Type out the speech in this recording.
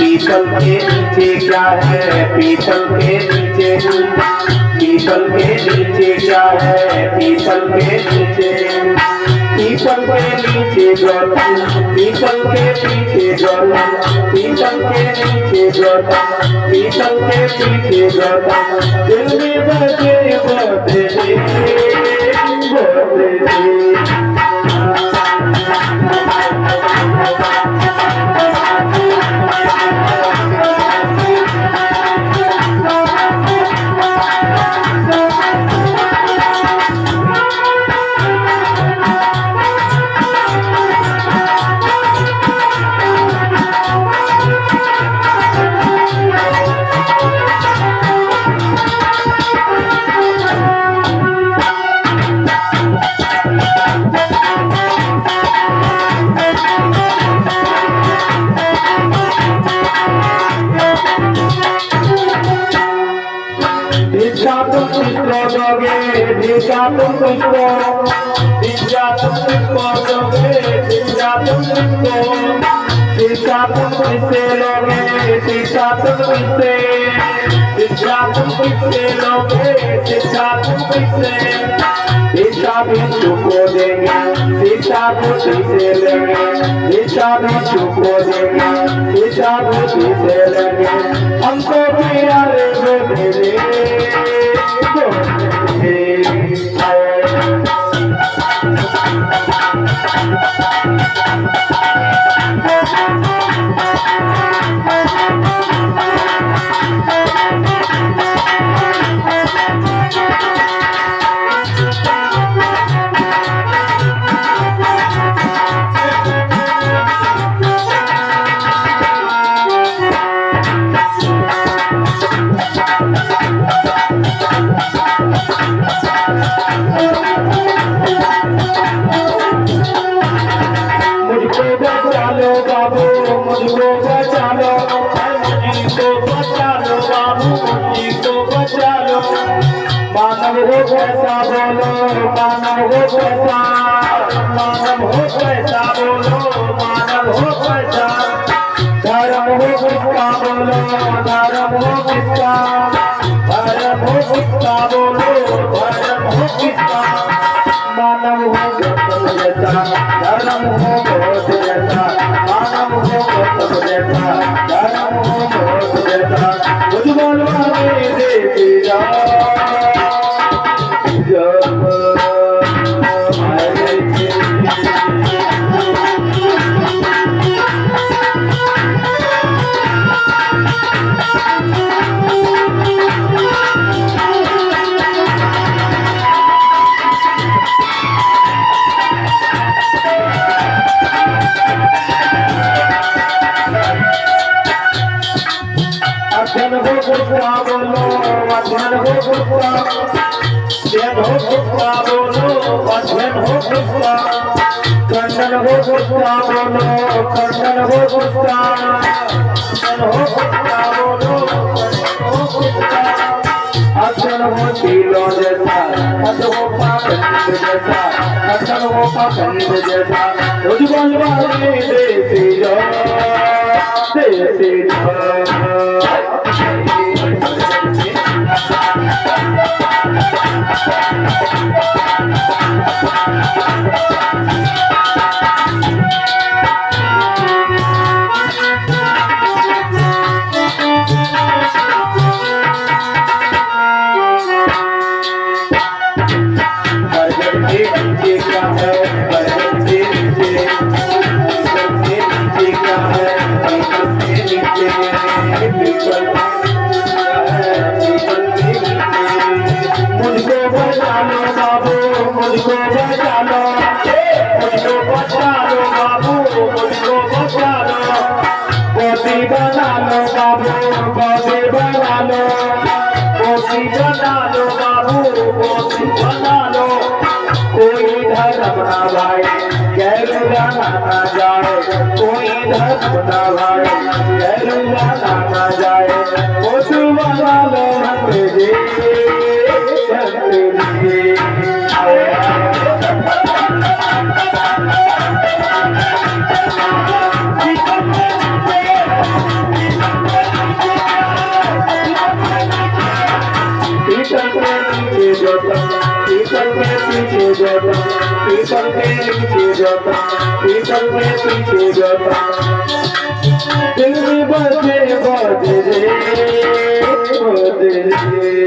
people के नीचे क्या है, पीपल के नीचे, पीपल के नीचे क्या है, पीपल के नीचे, पीपल के नीचे गौतम, पीपल के नीचे गौतम, पीपल के नीचे गौतम, पीपल के नीचे गौतम, दिल में बजे बजे को देंगे, शिक्षा बुद्धि से लेंगे, शिक्षा भिक्षु को देंगे, शिक्षा बुद्धि से लेंगे, हमको प्यारे मेरे कैसा बोलो मानव हो कैसा, मानव हो कैसा बोलो मानव हो कैसा, धर्म हो किसका बोलो धर्म हो किसका, धर्म हो किसका बोलो धर्म हो किसका, मानव हो गौतम जैसा, धर्म हो बौद्ध जैसा, मानव हो गौतम जैसा, धर्म हो बौद्ध जैसा, कुछ बोलवाने देती जाओ अध्ययन हो पुष्पा बोलो अध्ययन हो पुष्पा, अध्ययन हो पुष्पा बोलो अध्ययन हो पुष्पा, खंडन हो पुष्पा बोलो खंडन हो पुष्पा, खंडन हो पुष्पा बोलो खंडन हो पुष्पा, अध्ययन हो शीलो जैसा, अध्ययन हो पाखंड जैसा, अध्ययन हो पाखंड जैसा, तुझ बलवाने देसी जो देसी जो कोई धर्म ना भाई गैरुआ ना जाए, बना लो अंग्रेजी अंग्रेजी जाता पीपल के पीछे जाता पीपल के नीचे जाता पीपल के पीछे जाता दिल में बजे बजे रे बजे रे